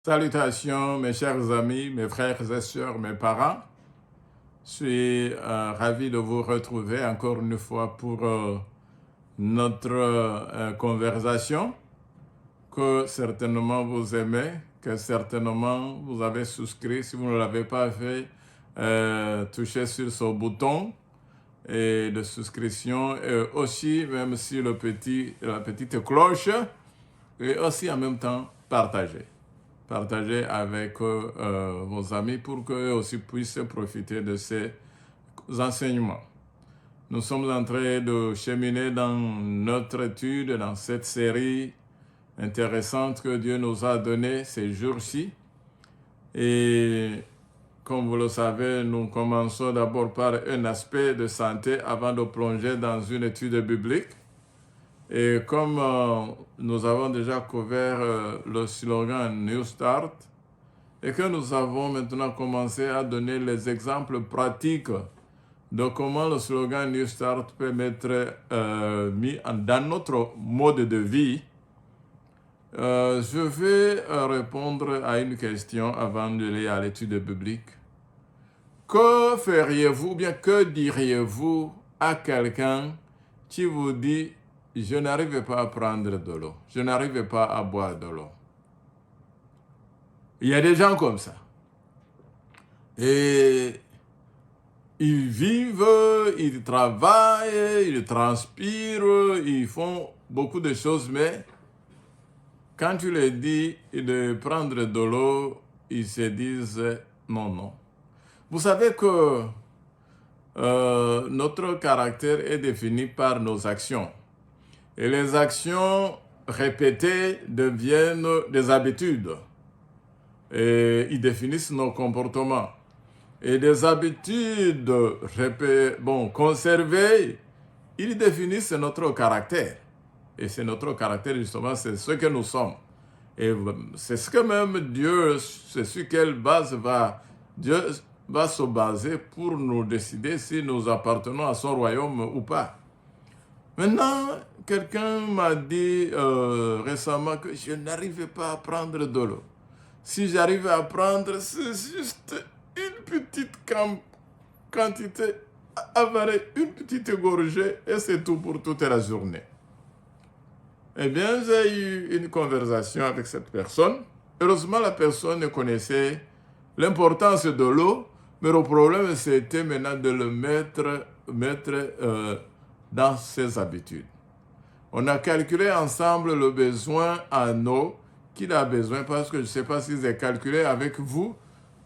Salutations, mes chers amis, mes frères et sœurs, mes parents. Je suis ravi de vous retrouver encore une fois pour notre conversation que certainement vous aimez, que certainement vous avez souscrit. Si vous ne l'avez pas fait, touchez sur ce bouton et de souscription et aussi même sur la petite cloche et aussi en même temps partagez. Partagez avec vos amis pour qu'eux aussi puissent profiter de ces enseignements. Nous sommes en train de cheminer dans notre étude, dans cette série intéressante que Dieu nous a donnée ces jours-ci. Et comme vous le savez, nous commençons d'abord par un aspect de santé avant de plonger dans une étude biblique. Et comme nous avons déjà couvert le slogan New Start et que nous avons maintenant commencé à donner les exemples pratiques de comment le slogan New Start peut être mis dans notre mode de vie, je vais répondre à une question avant de aller à l'étude biblique. Que feriez-vous, bien que diriez-vous à quelqu'un qui vous dit « Je n'arrive pas à prendre de l'eau, je n'arrive pas à boire de l'eau ». Il y a des gens comme ça. Et ils vivent, ils travaillent, ils transpirent, ils font beaucoup de choses, mais quand tu leur dis de prendre de l'eau, ils se disent non, non. Vous savez que notre caractère est défini par nos actions. Et les actions répétées deviennent des habitudes. Et ils définissent nos comportements. Et des habitudes conservées, ils définissent notre caractère. Et c'est notre caractère, justement, c'est ce que nous sommes. Et c'est ce que même Dieu, c'est sur quelle base Dieu va se baser pour nous décider si nous appartenons à son royaume ou pas. Maintenant, quelqu'un m'a dit récemment que je n'arrivais pas à prendre de l'eau. Si j'arrivais à prendre, c'est juste une petite quantité, avaler une petite gorgée et c'est tout pour toute la journée. Eh bien, j'ai eu une conversation avec cette personne. Heureusement, la personne connaissait l'importance de l'eau, mais le problème, c'était maintenant de le mettre dans ses habitudes. On a calculé ensemble le besoin en eau qu'il a besoin, parce que je ne sais pas si j'ai calculé avec vous,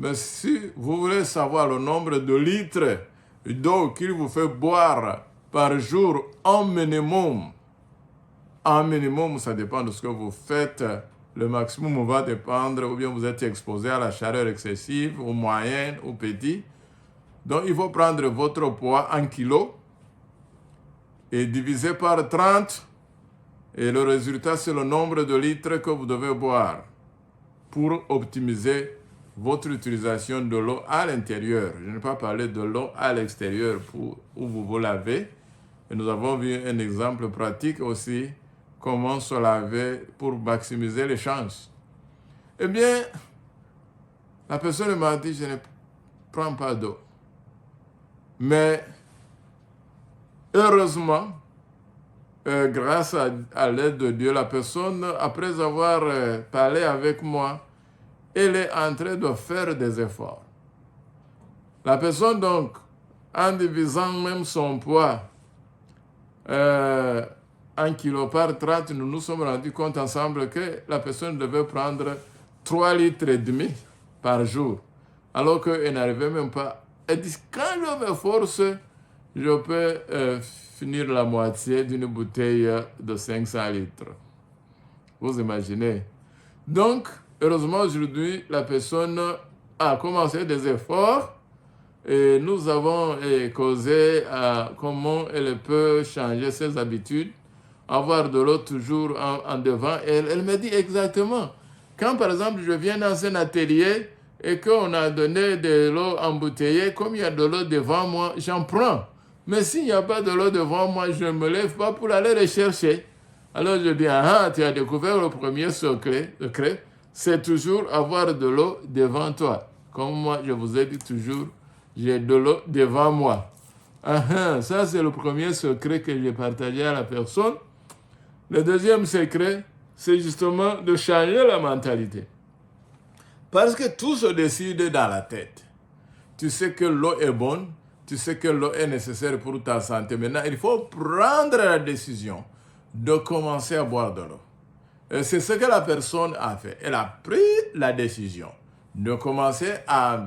mais si vous voulez savoir le nombre de litres d'eau qu'il vous fait boire par jour en minimum, ça dépend de ce que vous faites. Le maximum va dépendre, ou bien vous êtes exposé à la chaleur excessive, ou moyenne, ou petit. Donc, il faut prendre votre poids en kilos et diviser par 30. Et le résultat, c'est le nombre de litres que vous devez boire pour optimiser votre utilisation de l'eau à l'intérieur. Je n'ai pas parlé de l'eau à l'extérieur où vous vous lavez. Et nous avons vu un exemple pratique aussi, comment se laver pour maximiser les chances. Eh bien, la personne m'a dit, je ne prends pas d'eau. Mais, heureusement, grâce à l'aide de Dieu, la personne, après avoir parlé avec moi, elle est en train de faire des efforts. La personne, donc, en divisant même son poids en kilos par 30, nous nous sommes rendus compte ensemble que la personne devait prendre 3,5 litres par jour, alors qu'elle n'arrivait même pas. Elle dit, quand je me force, je peux finir la moitié d'une bouteille de 500 litres. Vous imaginez? Donc, heureusement, aujourd'hui, la personne a commencé des efforts et nous avons causé comment elle peut changer ses habitudes, avoir de l'eau toujours en devant. Elle me dit exactement. Quand, par exemple, je viens dans un atelier et qu'on a donné de l'eau embouteillée, comme il y a de l'eau devant moi, j'en prends. Mais s'il n'y a pas de l'eau devant moi, je ne me lève pas pour aller les chercher. Alors je dis, tu as découvert le premier secret, c'est toujours avoir de l'eau devant toi. Comme moi, je vous ai dit toujours, j'ai de l'eau devant moi. Ça, c'est le premier secret que j'ai partagé à la personne. Le deuxième secret, c'est justement de changer la mentalité. Parce que tout se décide dans la tête. Tu sais que l'eau est bonne, tu sais que l'eau est nécessaire pour ta santé. Maintenant, il faut prendre la décision de commencer à boire de l'eau. Et c'est ce que la personne a fait. Elle a pris la décision de commencer à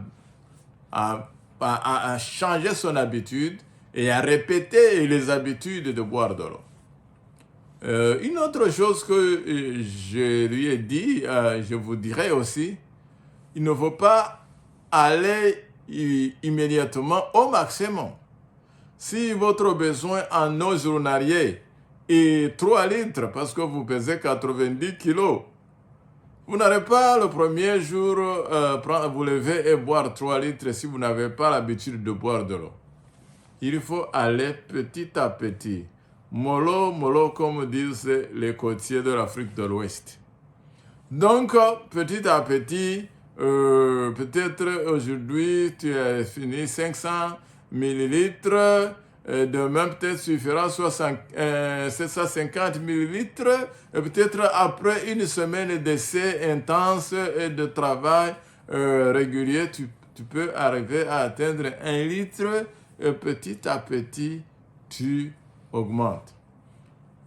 changer son habitude et à répéter les habitudes de boire de l'eau. Une autre chose que je lui ai dit, je vous dirai aussi, il ne faut pas aller immédiatement au maximum. Si votre besoin en eau journalière est 3 litres parce que vous pesez 90 kilos, vous n'allez pas le premier jour vous lever et boire 3 litres si vous n'avez pas l'habitude de boire de l'eau. Il faut aller petit à petit. Mollo, mollo, comme disent les côtiers de l'Afrique de l'Ouest. Donc, petit à petit, peut-être aujourd'hui, tu as fini 500 millilitres. Demain, peut-être suffira 750 millilitres. Et peut-être après une semaine d'essai intense et de travail régulier, tu peux arriver à atteindre 1 litre. Et petit à petit, tu augmentes.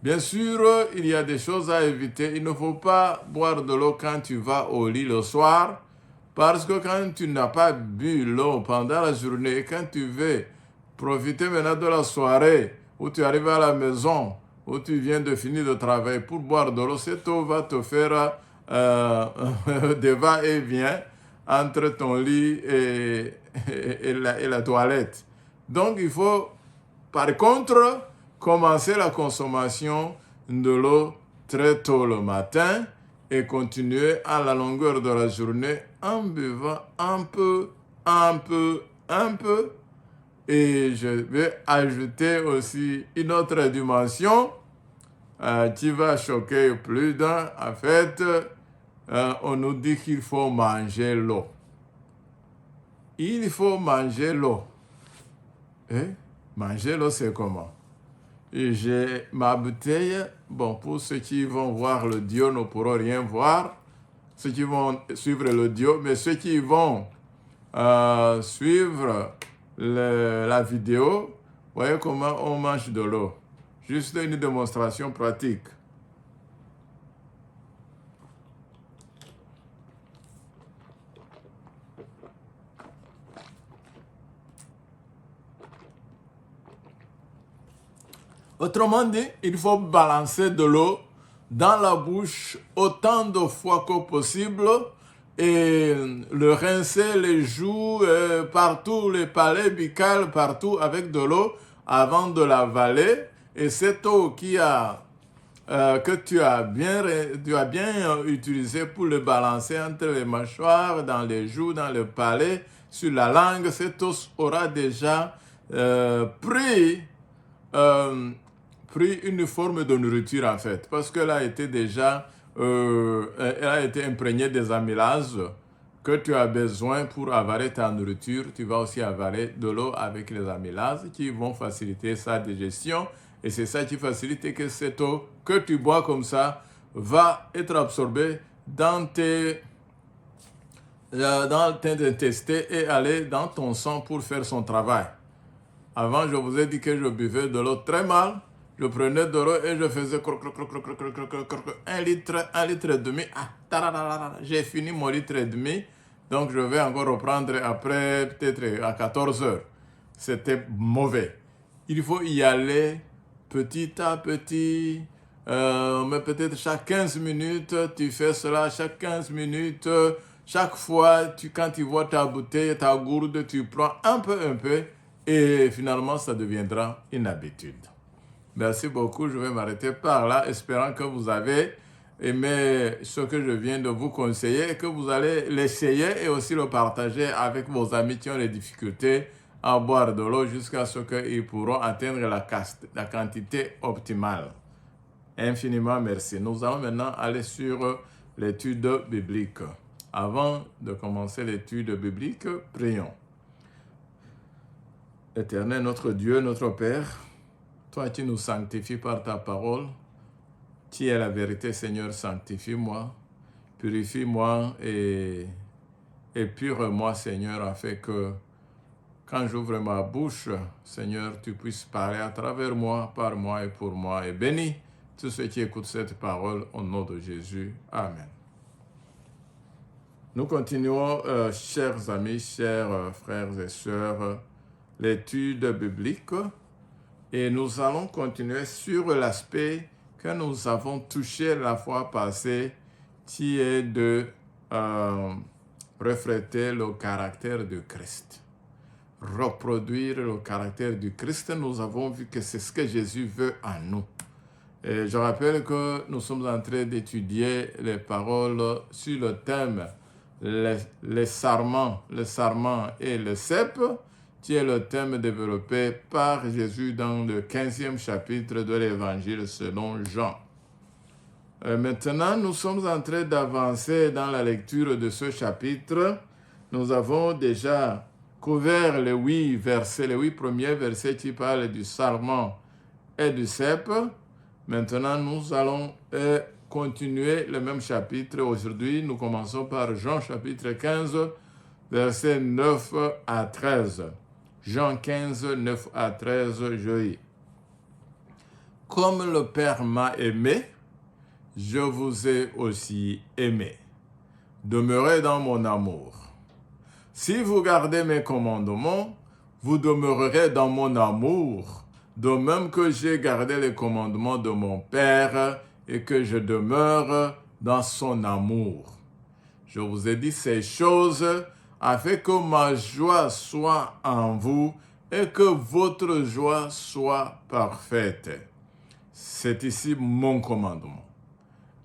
Bien sûr, il y a des choses à éviter. Il ne faut pas boire de l'eau quand tu vas au lit le soir, parce que quand tu n'as pas bu l'eau pendant la journée et quand tu veux profiter maintenant de la soirée, où tu arrives à la maison, où tu viens de finir de travailler pour boire de l'eau, cette eau va te faire des va-et-vient entre ton lit et la toilette. Donc, il faut, par contre, commencer la consommation de l'eau très tôt le matin et continuer à la longueur de la journée en buvant un peu. Et je vais ajouter aussi une autre dimension qui va choquer plus d'un. En fait, on nous dit qu'il faut manger l'eau. Il faut manger l'eau. Manger l'eau, c'est comment? Et j'ai ma bouteille. Bon, pour ceux qui vont voir l'audio ne pourront rien voir. Ceux qui vont suivre l'audio, mais ceux qui vont suivre la vidéo, voyez comment on mange de l'eau. Juste une démonstration pratique. Autrement dit, il faut balancer de l'eau dans la bouche autant de fois que possible et le rincer les joues partout, les palais buccales partout avec de l'eau avant de l'avaler. Et cette eau que tu as bien utilisée pour le balancer entre les mâchoires, dans les joues, dans le palais, sur la langue, cette eau aura déjà pris une forme de nourriture en fait, parce qu'elle a été déjà elle a été imprégnée des amylases que tu as besoin pour avaler ta nourriture. Tu vas aussi avaler de l'eau avec les amylases qui vont faciliter sa digestion et c'est ça qui facilite que cette eau que tu bois comme ça va être absorbée dans tes intestins et aller dans ton sang pour faire son travail. Avant, je vous ai dit que je buvais de l'eau très mal. Je prenais de l'eau et je faisais 1 litre et demi. J'ai fini mon litre et demi. Donc, je vais encore reprendre après, peut-être à 14 heures. C'était mauvais. Il faut y aller petit à petit. Mais peut-être chaque 15 minutes, tu fais cela. Chaque 15 minutes, chaque fois, quand tu vois ta bouteille, ta gourde, tu prends un peu. Et finalement, ça deviendra une habitude. Merci beaucoup. Je vais m'arrêter par là, espérant que vous avez aimé ce que je viens de vous conseiller et que vous allez l'essayer et aussi le partager avec vos amis qui ont des difficultés à boire de l'eau jusqu'à ce qu'ils pourront atteindre la quantité optimale. Infiniment merci. Nous allons maintenant aller sur l'étude biblique. Avant de commencer l'étude biblique, prions. Éternel, notre Dieu, notre Père, toi tu nous sanctifies par ta parole. Tu es la vérité, Seigneur, sanctifie-moi, purifie-moi et épure-moi, Seigneur, afin que quand j'ouvre ma bouche, Seigneur, tu puisses parler à travers moi, par moi et pour moi. Et bénis tous ceux qui écoutent cette parole au nom de Jésus. Amen. Nous continuons, chers amis, chers frères et sœurs, l'étude biblique et nous allons continuer sur l'aspect que nous avons touché la fois passée, qui est de refléter le caractère de Christ. Reproduire le caractère du Christ, nous avons vu que c'est ce que Jésus veut en nous. Et je rappelle que nous sommes en train d'étudier les paroles sur le thème les sarments et le cep, qui est le thème développé par Jésus dans le 15e chapitre de l'Évangile selon Jean. Maintenant, nous sommes en train d'avancer dans la lecture de ce chapitre. Nous avons déjà couvert les 8 premiers versets qui parlent du sarment et du cep. Maintenant, nous allons continuer le même chapitre. Aujourd'hui, nous commençons par Jean chapitre 15, versets 9 à 13. Jean 15, 9 à 13, je lis. « Comme le Père m'a aimé, je vous ai aussi aimé. Demeurez dans mon amour. Si vous gardez mes commandements, vous demeurerez dans mon amour, de même que j'ai gardé les commandements de mon Père et que je demeure dans son amour. Je vous ai dit ces choses afin que ma joie soit en vous et que votre joie soit parfaite. C'est ici mon commandement.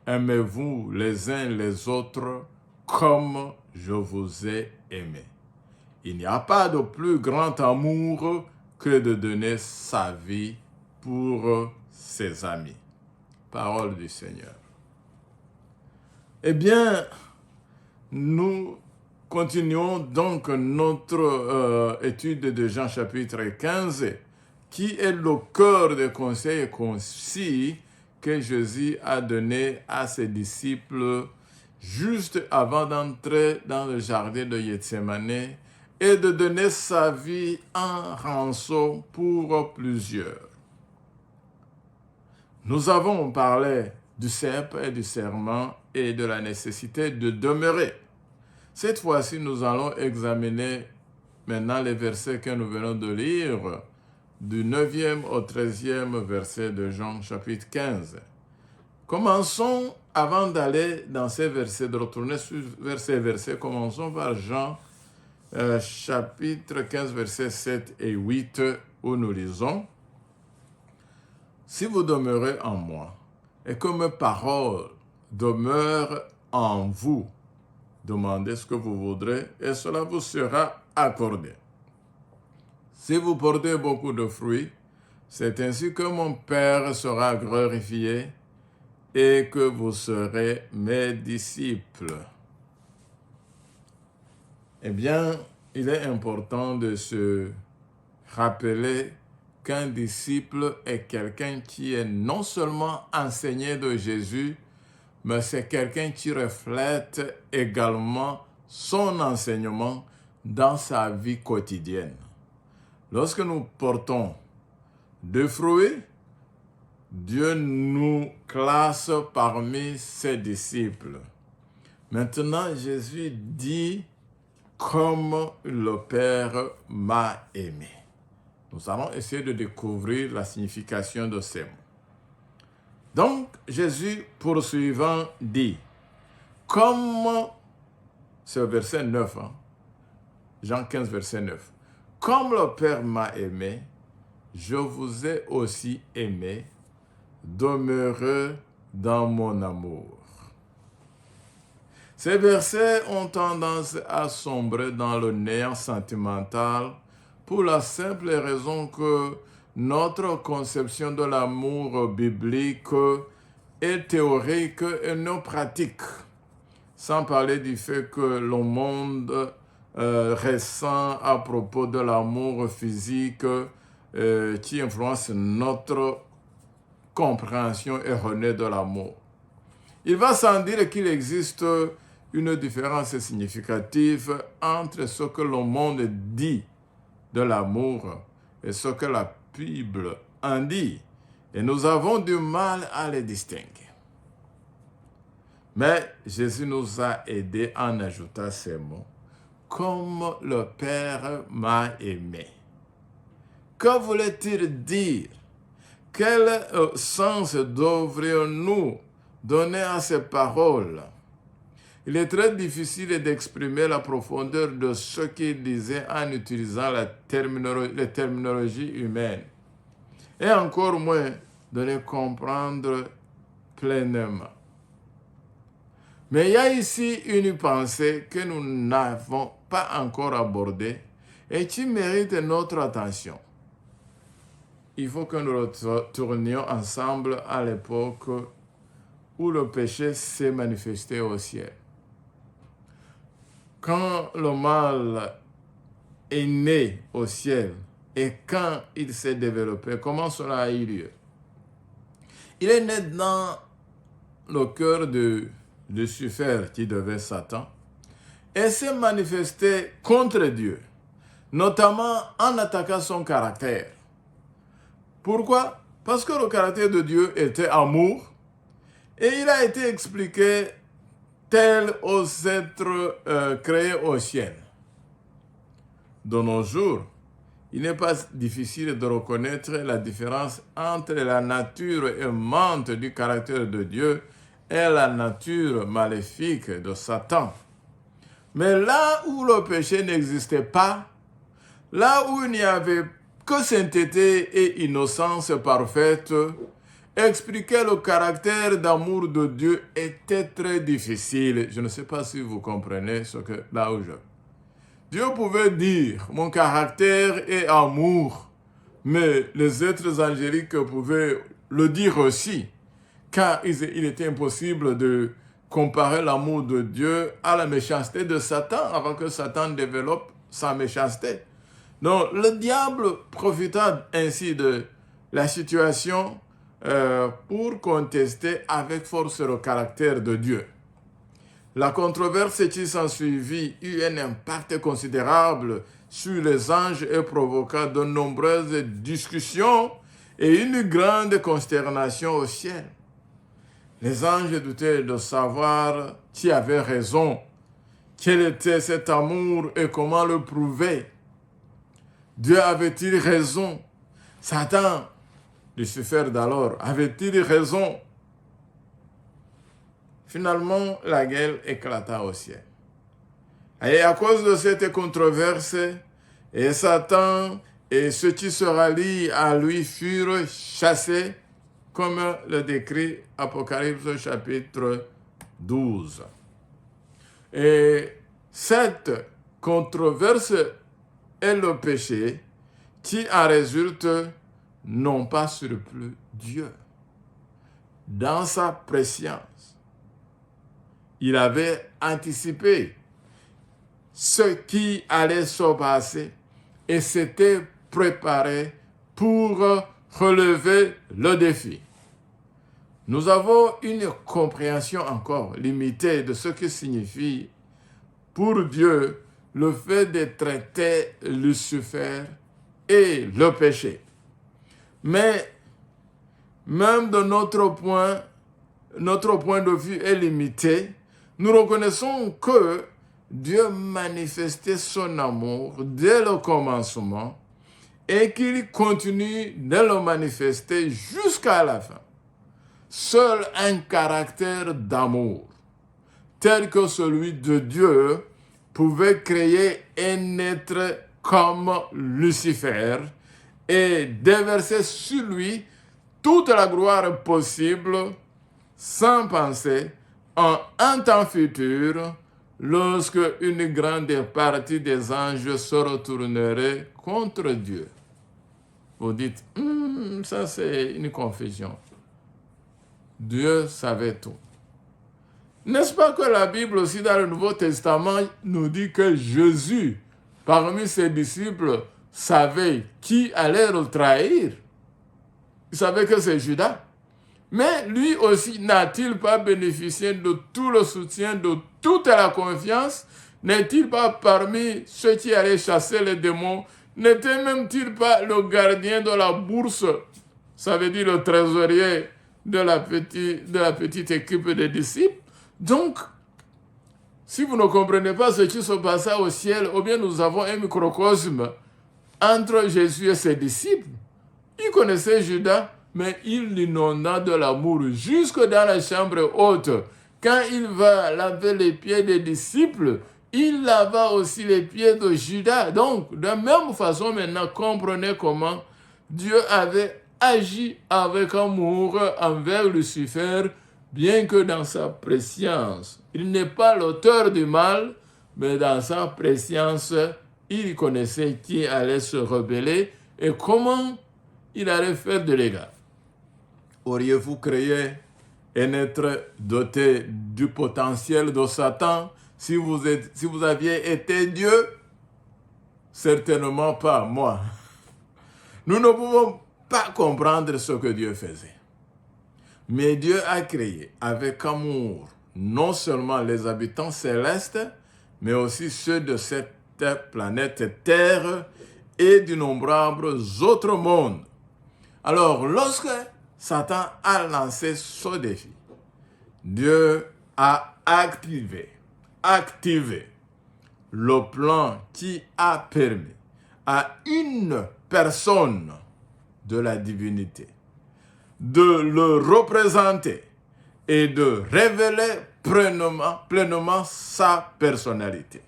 Aimez-vous les uns les autres comme je vous ai aimé. Il n'y a pas de plus grand amour que de donner sa vie pour ses amis. » Parole du Seigneur. Eh bien, nous continuons donc notre étude de Jean chapitre 15, qui est le cœur des conseils concis que Jésus a donné à ses disciples juste avant d'entrer dans le jardin de Gethsémani et de donner sa vie en rançon pour plusieurs. Nous avons parlé du cep et du serment et de la nécessité de demeurer. Cette fois-ci, nous allons examiner maintenant les versets que nous venons de lire, du 9e au 13e verset de Jean chapitre 15. Commençons, avant d'aller dans ces versets, de retourner vers ces versets, commençons par Jean chapitre 15, versets 7 et 8, où nous lisons « Si vous demeurez en moi, et que mes paroles demeurent en vous, demandez ce que vous voudrez, et cela vous sera accordé. Si vous portez beaucoup de fruits, c'est ainsi que mon Père sera glorifié, et que vous serez mes disciples. » Eh bien, il est important de se rappeler qu'un disciple est quelqu'un qui est non seulement enseigné de Jésus, mais c'est quelqu'un qui reflète également son enseignement dans sa vie quotidienne. Lorsque nous portons des fruits, Dieu nous classe parmi ses disciples. Maintenant, Jésus dit « Comme le Père m'a aimé ». Nous allons essayer de découvrir la signification de ces mots. Donc, Jésus, poursuivant, dit « Comme », c'est au verset 9, Jean 15, verset 9, « Comme le Père m'a aimé, je vous ai aussi aimé, demeurez dans mon amour. » Ces versets ont tendance à sombrer dans le néant sentimental pour la simple raison que notre conception de l'amour biblique est théorique et non pratique. sans parler du fait que le monde ressent à propos de l'amour physique qui influence notre compréhension erronée de l'amour. Il va sans dire qu'il existe une différence significative entre ce que le monde dit de l'amour et ce que la Bible en dit. Et nous avons du mal à les distinguer. Mais Jésus nous a aidés en ajoutant ces mots. Comme le Père m'a aimé. Que voulait-il dire? Quel sens devrions-nous donner à ces paroles? Il est très difficile d'exprimer la profondeur de ce qu'il disait en utilisant les terminologies humaines, et encore moins de les comprendre pleinement. Mais il y a ici une pensée que nous n'avons pas encore abordée et qui mérite notre attention. Il faut que nous retournions ensemble à l'époque où le péché s'est manifesté au ciel. Quand le mal est né au ciel et quand il s'est développé, comment cela a eu lieu? Il est né dans le cœur de Lucifer, qui devait Satan, et s'est manifesté contre Dieu, notamment en attaquant son caractère. Pourquoi? Parce que le caractère de Dieu était amour, et il a été expliqué tel aux êtres créés au ciel. De nos jours, il n'est pas difficile de reconnaître la différence entre la nature aimante du caractère de Dieu et la nature maléfique de Satan. Mais là où le péché n'existait pas, là où il n'y avait que sainteté et innocence parfaite, expliquer le caractère d'amour de Dieu était très difficile. Je ne sais pas si vous comprenez ce que là où je... Dieu pouvait dire, mon caractère est amour, mais les êtres angéliques pouvaient le dire aussi, car il était impossible de comparer l'amour de Dieu à la méchanceté de Satan avant que Satan développe sa méchanceté. Donc le diable profita ainsi de la situation pour contester avec force le caractère de Dieu. La controverse qui s'ensuivit eut un impact considérable sur les anges et provoqua de nombreuses discussions et une grande consternation au ciel. Les anges doutaient de savoir qui avait raison, quel était cet amour et comment le prouver. Dieu avait-il raison? Satan, Lucifer d'alors, avait-il raison? Finalement, la guerre éclata au ciel. Et à cause de cette controverse, et Satan et ceux qui se rallient à lui furent chassés, comme le décrit Apocalypse chapitre 12. Et cette controverse est le péché qui en résulte non pas surplus Dieu. Dans sa préscience, il avait anticipé ce qui allait se passer et s'était préparé pour relever le défi. Nous avons une compréhension encore limitée de ce que signifie pour Dieu le fait de traiter Lucifer et le péché. Mais même de notre point de vue est limité. Nous reconnaissons que Dieu manifestait son amour dès le commencement et qu'il continue de le manifester jusqu'à la fin. Seul un caractère d'amour, tel que celui de Dieu, pouvait créer un être comme Lucifer et déverser sur lui toute la gloire possible sans penser en un temps futur, lorsque une grande partie des anges se retournerait contre Dieu. Vous dites, ça c'est une confusion. Dieu savait tout. N'est-ce pas que la Bible aussi dans le Nouveau Testament nous dit que Jésus, parmi ses disciples, savait qui allait le trahir? Il savait que c'est Judas. Mais lui aussi, n'a-t-il pas bénéficié de tout le soutien, de toute la confiance? N'est-il pas parmi ceux qui allaient chasser les démons? N'était même-il pas le gardien de la bourse? Ça veut dire le trésorier de la petite équipe des disciples. Donc, si vous ne comprenez pas ce qui se passait au ciel, ou bien nous avons un microcosme entre Jésus et ses disciples. Il connaissait Judas, mais il l'inonda de l'amour jusque dans la chambre haute. Quand il va laver les pieds des disciples, il lava aussi les pieds de Judas. Donc, de la même façon, maintenant, comprenez comment Dieu avait agi avec amour envers Lucifer, bien que dans sa préscience, il n'est pas l'auteur du mal, mais dans sa préscience, il connaissait qui allait se rebeller et comment il allait faire de dégâts. Auriez-vous créé un être doté du potentiel de Satan si vous aviez été Dieu? Certainement pas, moi. Nous ne pouvons pas comprendre ce que Dieu faisait. Mais Dieu a créé avec amour non seulement les habitants célestes, mais aussi ceux de cette planète Terre et d'innombrables autres mondes. Alors, lorsque Satan a lancé ce défi, Dieu a activé le plan qui a permis à une personne de la divinité de le représenter et de révéler pleinement sa personnalité.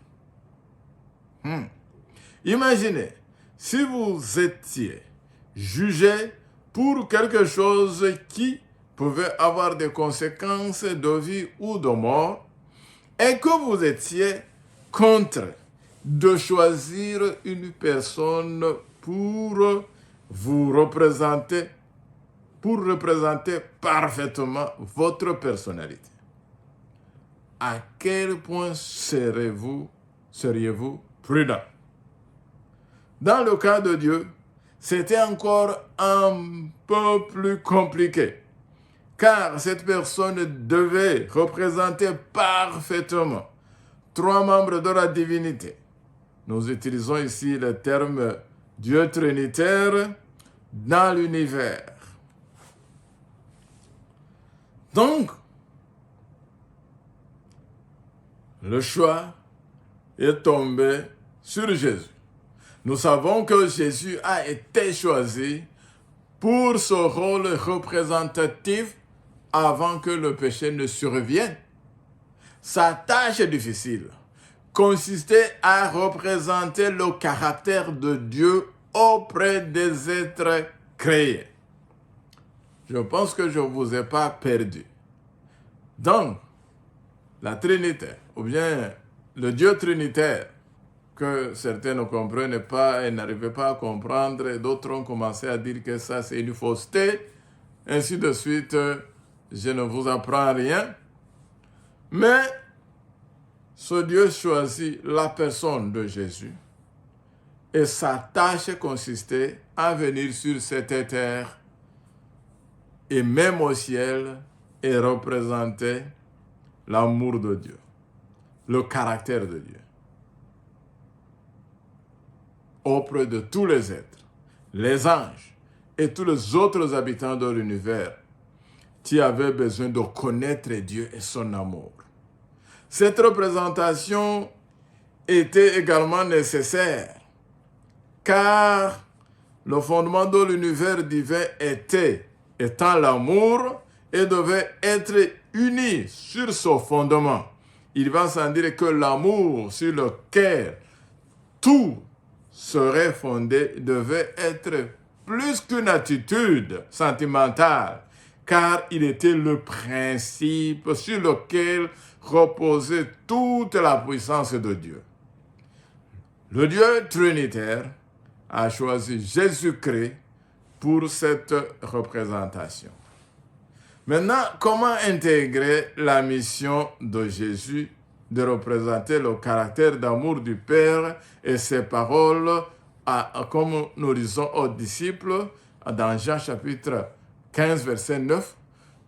Imaginez, si vous étiez jugé pour quelque chose qui pouvait avoir des conséquences de vie ou de mort, et que vous étiez contraint de choisir une personne pour vous représenter, pour représenter parfaitement votre personnalité. À quel point seriez-vous prudent? Dans le cas de Dieu, c'était encore un peu plus compliqué, car cette personne devait représenter parfaitement 3 membres de la divinité. Nous utilisons ici le terme Dieu trinitaire dans l'univers. Donc, le choix est tombé sur Jésus. Nous savons que Jésus a été choisi pour ce rôle représentatif avant que le péché ne survienne. Sa tâche difficile consistait à représenter le caractère de Dieu auprès des êtres créés. Je pense que je ne vous ai pas perdu. Donc, la Trinité, ou bien le Dieu trinitaire, que certains ne comprenaient pas et n'arrivaient pas à comprendre, et d'autres ont commencé à dire que ça c'est une fausseté, ainsi de suite, je ne vous apprends rien. Mais ce Dieu choisit la personne de Jésus, et sa tâche consistait à venir sur cette terre, et même au ciel, et représenter l'amour de Dieu, le caractère de Dieu, auprès de tous les êtres, les anges et tous les autres habitants de l'univers qui avaient besoin de connaître Dieu et son amour. Cette représentation était également nécessaire, car le fondement de l'univers divin étant l'amour, et devait être uni sur ce fondement. Il va sans dire que l'amour sur lequel tout serait fondé devait être plus qu'une attitude sentimentale, car il était le principe sur lequel reposait toute la puissance de Dieu. Le Dieu trinitaire a choisi Jésus-Christ pour cette représentation. Maintenant, comment intégrer la mission de Jésus de représenter le caractère d'amour du Père et ses paroles, comme nous disons aux disciples dans Jean chapitre 15, verset 9.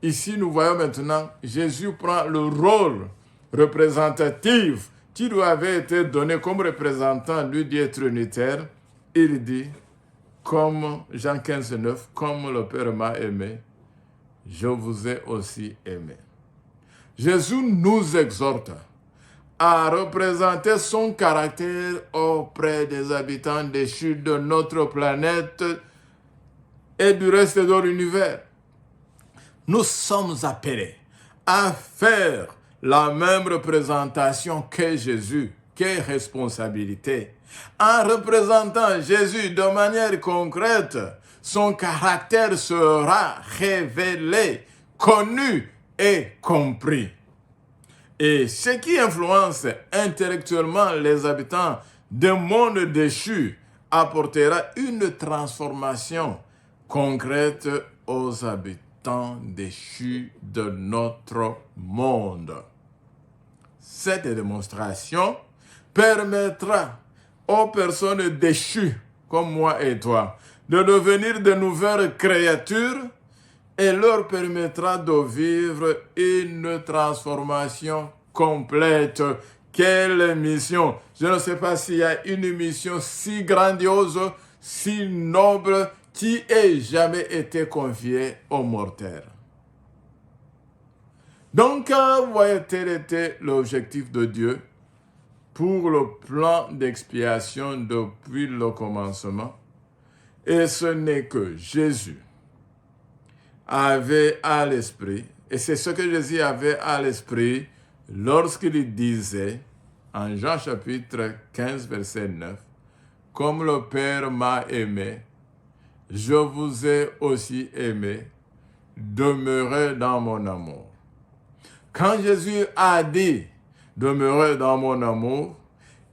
Ici, nous voyons maintenant, Jésus prend le rôle représentatif qui lui avait été donné comme représentant du Dieu trinitaire. Il dit, comme Jean 15, 9, comme le Père m'a aimé, je vous ai aussi aimé. Jésus nous exhorte à représenter son caractère auprès des habitants déchus de notre planète et du reste de l'univers. Nous sommes appelés à faire la même représentation que Jésus. Quelle responsabilité! En représentant Jésus de manière concrète, son caractère sera révélé, connu et compris. Et ce qui influence intellectuellement les habitants d'un monde déchu apportera une transformation concrète aux habitants déchus de notre monde. Cette démonstration permettra aux personnes déchues comme moi et toi de devenir de nouvelles créatures et leur permettra de vivre une transformation complète. Quelle mission! Je ne sais pas s'il y a une mission si grandiose, si noble, qui ait jamais été confiée aux mortels. Donc, vous voyez, tel était l'objectif de Dieu pour le plan d'expiation depuis le commencement. Et ce n'est que Jésus avait à l'esprit, et c'est ce que Jésus avait à l'esprit lorsqu'il disait, en Jean chapitre 15, verset 9, « Comme le Père m'a aimé, je vous ai aussi aimé, demeurez dans mon amour. » Quand Jésus a dit « demeurez dans mon amour »,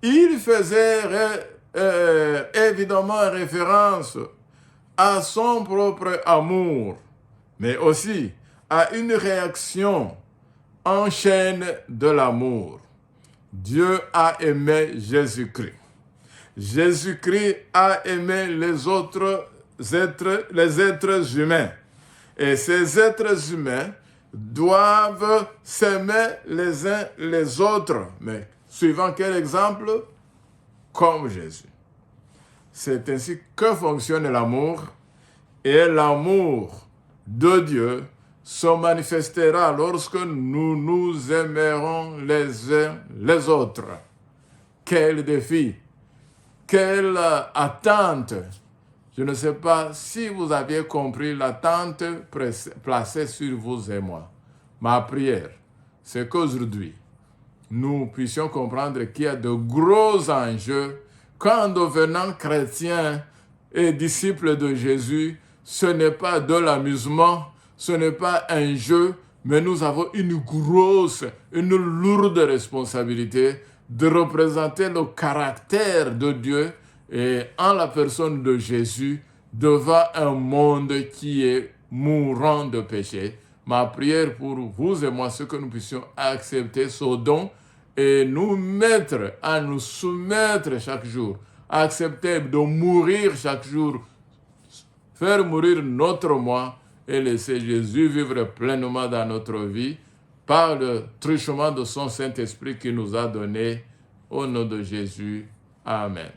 il faisait évidemment référence à son propre amour, mais aussi à une réaction en chaîne de l'amour. Dieu a aimé Jésus-Christ. Jésus-Christ a aimé les autres êtres, les êtres humains. Et ces êtres humains doivent s'aimer les uns les autres. Mais suivant quel exemple? Comme Jésus. C'est ainsi que fonctionne l'amour. Et l'amour de Dieu se manifestera lorsque nous nous aimerons les uns les autres. Quel défi! Quelle attente! Je ne sais pas si vous aviez compris l'attente placée sur vous et moi. Ma prière, c'est qu'aujourd'hui, nous puissions comprendre qu'il y a de gros enjeux qu'en devenant chrétiens et disciples de Jésus, ce n'est pas de l'amusement, ce n'est pas un jeu, mais nous avons une lourde responsabilité de représenter le caractère de Dieu et en la personne de Jésus devant un monde qui est mourant de péché. Ma prière pour vous et moi, c'est que nous puissions accepter ce don et nous mettre à nous soumettre chaque jour, accepter de mourir chaque jour, faire mourir notre moi et laisser Jésus vivre pleinement dans notre vie par le truchement de son Saint-Esprit qui nous a donné. Au nom de Jésus. Amen.